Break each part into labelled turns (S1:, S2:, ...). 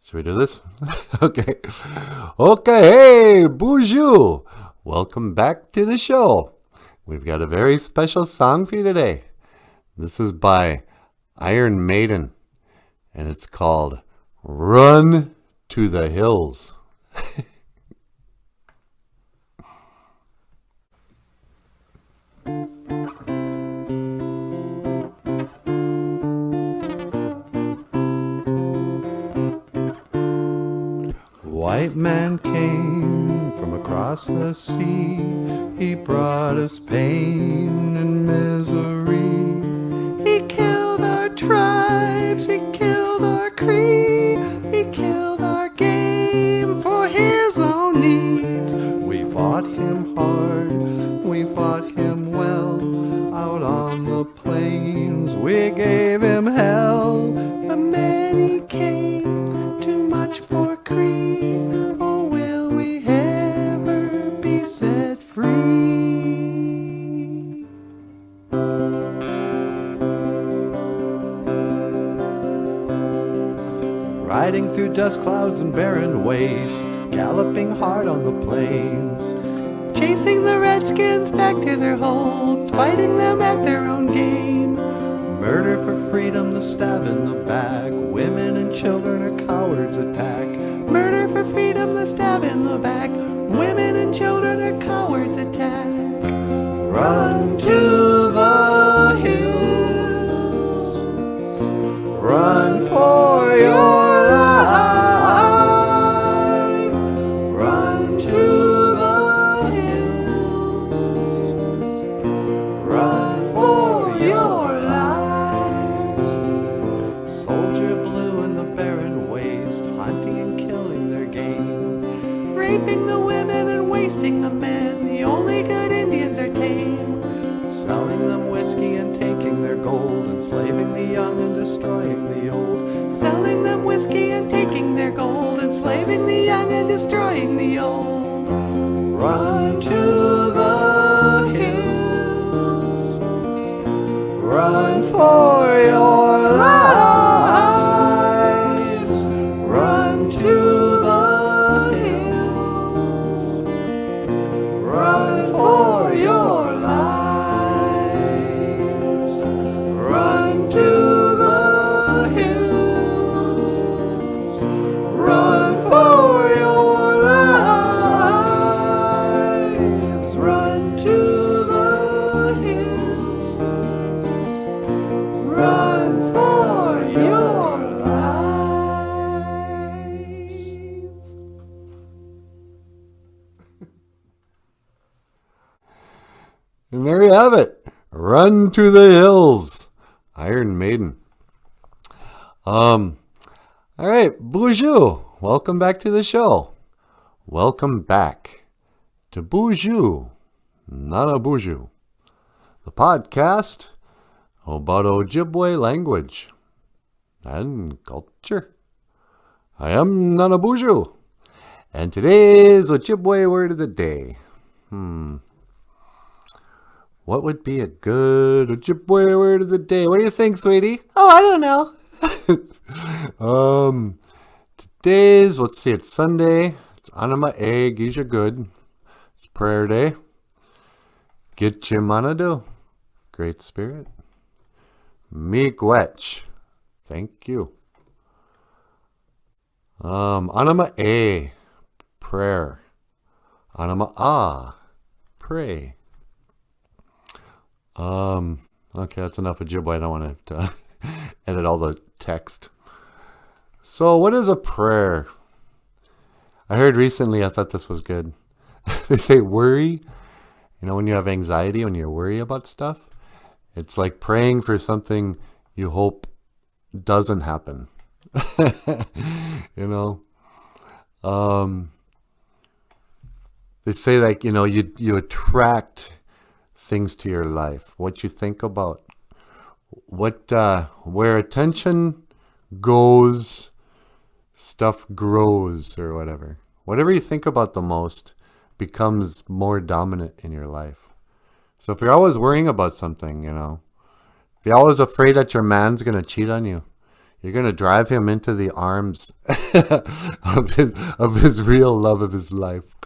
S1: Should we do this? Okay. Okay, hey, BOOZHOO! Welcome back to the show. We've got a very special song for you today. This is by Iron Maiden, and it's called Run to the Hills. White man came from across the sea. He brought us pain and misery. He killed our tribes, he killed our Cree, he killed our game for his own needs. We fought him hard, we fought him well. Out on the plains we gave him hell. The many came, too much for Cree. Oh, will we ever be set free? Riding through dust clouds and barren waste, galloping hard on the plains, chasing the redskins back to their holes, fighting them at their own game. Murder for freedom, the stab in the back, women and children are cowards attack. Murder for freedom, the stab in the back, women and children are cowards attack. Run to the hills, run for your life, run to the hills, run for your life. Soldier blue in the barren waste, hunting and killing their game, raping the women and wasting the men. The only good Indians are tame, selling them whiskey and taking their gold, enslaving the young and destroying the old. Selling them whiskey and taking their gold, enslaving the young and destroying the old. Run to the hills, run for your lives, run to the hills, run for your lives, run to the hills, run for your lives, run to the hills, run for your lives. And there you have it. Run to the hills. Iron Maiden. All right, BOOZHOO. Welcome back to the show. Welcome back to BOOZHOO, NANABOOZHOO, the podcast about Ojibwe language and culture. I am NANABOOZHOO, and today's Ojibwe word of the day. What would be a good Ojibwe word of the day? What do you think, sweetie? Oh, I don't know. Today's, let's see, it's Sunday. It's Anima Egg. You're good. It's prayer day. Get your manado. Great Spirit. Miigwech. Thank you. Anima A. Prayer. Anima A. Pray. Okay, that's enough Ojibwe. I don't want to edit all the text. So, what is a prayer? I heard recently, I thought this was good. They say worry. You know, when you have anxiety, when you worry about stuff, it's like praying for something you hope doesn't happen. You know? They say, like, you know, you attract things to your life, what you think about, what where attention goes, stuff grows, or whatever. Whatever you think about the most becomes more dominant in your life. So if you're always worrying about something, you know, if you're always afraid that your man's gonna cheat on you,
S2: You're going to drive him into the arms of his real love of his life.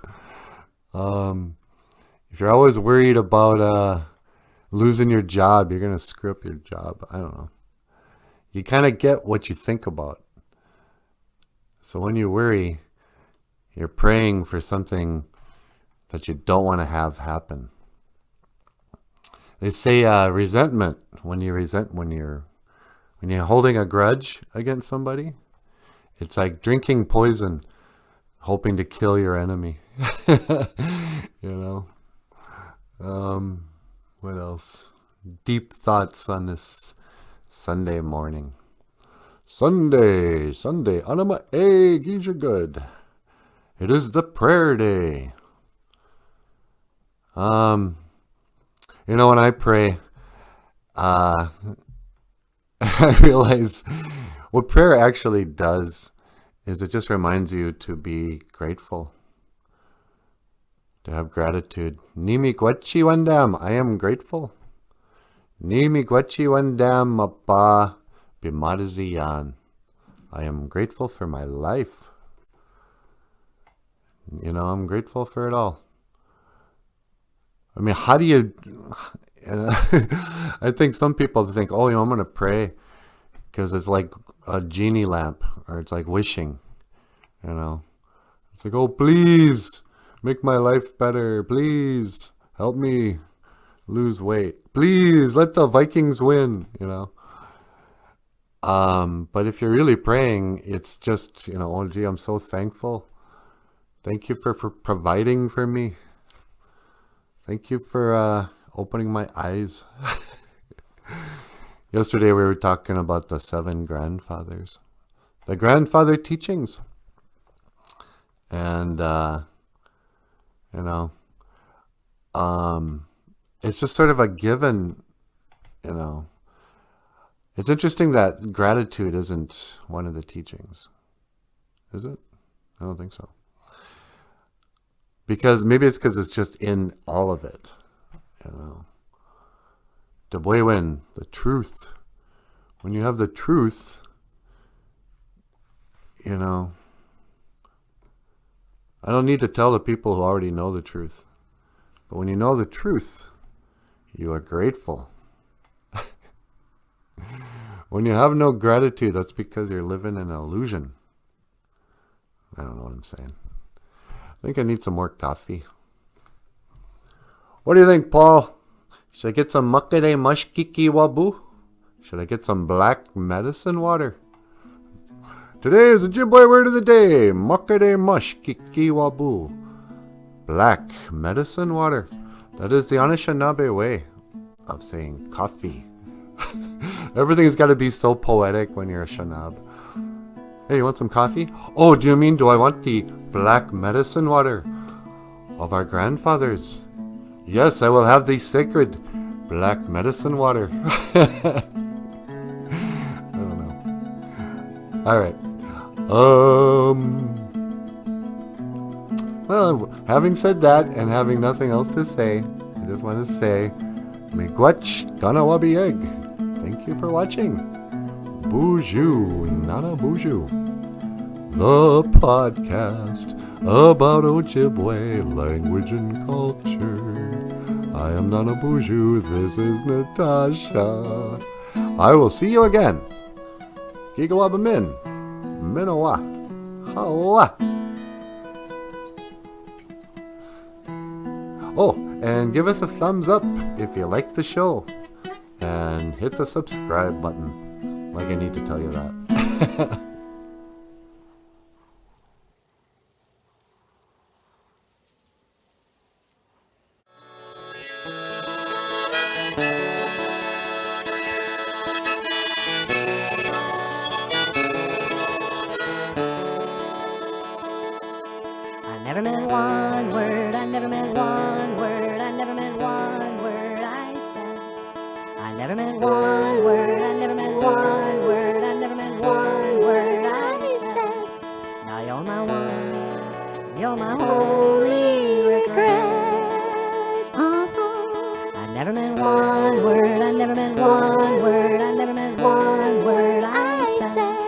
S2: If you're always worried about losing your job, you're going to screw up your job. I don't know. You kind of get what you think about. So when you worry, you're praying for something that you don't want to have happen. They say resentment, when you're holding a grudge against somebody, it's like drinking poison, hoping to kill your enemy. You know. What else? Deep thoughts on this Sunday morning. Sunday, anama gija good. It is the prayer day. You know, when I pray, I realize what prayer actually does is it just reminds you to be grateful, to have gratitude. Nimi gwachi wandam, I am grateful. Nimi gwachi wandam mapa bimadaziyan. I am grateful for my life. You know, I'm grateful for it all. I mean, how do you I think some people think, oh, you know, I'm going to pray because it's like a genie lamp, or it's like wishing, you know. It's like, oh, please make my life better. Please help me lose weight. Please let the Vikings win, you know. But if you're really praying, it's just, you know, oh, gee, I'm so thankful. Thank you for providing for me. Thank you for opening my eyes. Yesterday we were talking about the 7 grandfathers. The grandfather teachings. And, you know, it's just sort of a given, you know. It's interesting that gratitude isn't one of the teachings. Is it? I don't think so. Because maybe it's because it's just in all of it, you know. OJIBWE, the truth. When you have the truth, you know, I don't need to tell the people who already know the truth. But when you know the truth, you are grateful. When you have no gratitude, that's because you're living in an illusion. I don't know what I'm saying. I think I need some more coffee. What do you think, Paul? Should I get some makere mashkiki wabu? Should I get some black medicine water? Today is the OJIBWE word of the day. Makere mashkiki wabu. Black medicine water. That is the Anishinaabe way of saying coffee. Everything's got to be so poetic when you're a Shanab. Hey, you want some coffee? Oh, do I want the black medicine water of our grandfathers? Yes, I will have the sacred black medicine water. I don't know. All right. Well, having said that and having nothing else to say, I just want to say, miigwech ganawabi egg. Thank you for watching. BOOZHOO, NANABOOZHOO, the podcast about OJIBWE language and culture. I am NANABOOZHOO, this is Natasha. I will see you again. Gigawabamin, Minowa, Hawa. Oh, and give us a thumbs up if you like the show. And hit the subscribe button. Like I need to tell you that.
S3: I never meant one word, I never meant one word, I never meant one word I said. I never meant one word, I never meant one word, I never meant one word I said. Now you're my one, you're my holy regret. I never meant one word, I never meant one word, I never meant one word I said.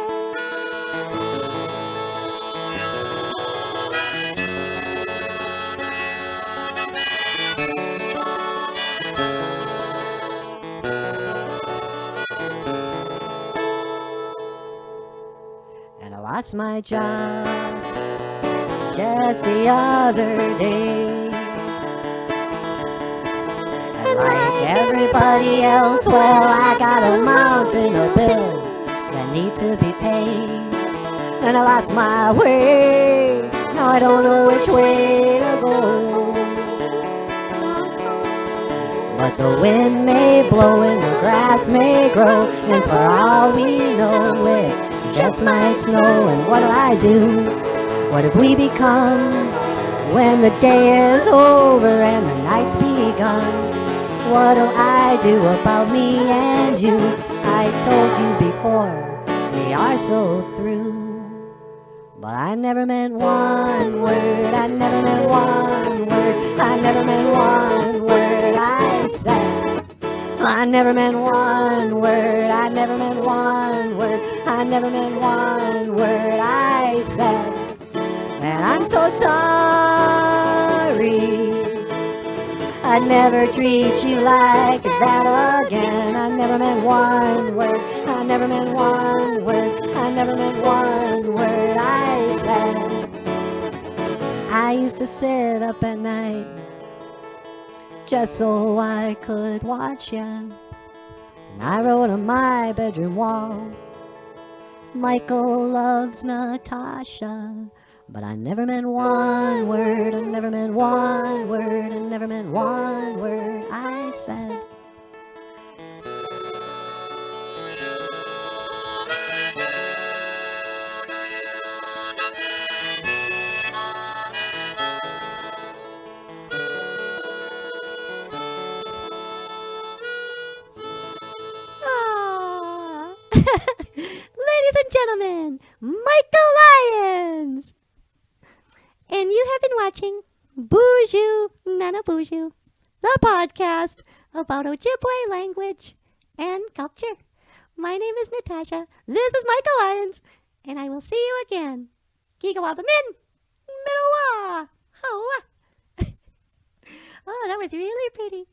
S3: and I lost my job just the other day. And like everybody else, well, I got a mountain of bills that need to be paid. And I lost my way, now I don't know which way to go. But the wind may blow and the grass may grow, and for all we know it just might snow. And what'll I do? What have we become when the day is over and the night's begun? What'll I do about me and you? I told you before, we are so through. But I never meant one word, I never meant one word, I never meant one word I said. I never meant one word, I never meant one word, I never meant one word I said. And I'm so sorry, I'd never treat you like that again. I never meant one word, I never meant one word, I never meant one word I said. I used to sit up at night just so I could watch ya. And I wrote on my bedroom wall, Michael loves Natasha. But I never meant one word, I never meant one word, I never meant one word I said. Ah. Ladies and gentlemen, Michael Lyons! And you have been watching BOOZHOO, NANABOOZHOO, the podcast about Ojibwe language and culture. My name is Natasha, this is Michael Lyons, and I will see you again. Gigawabamin, Milawa, Hawa. Oh, that was really pretty.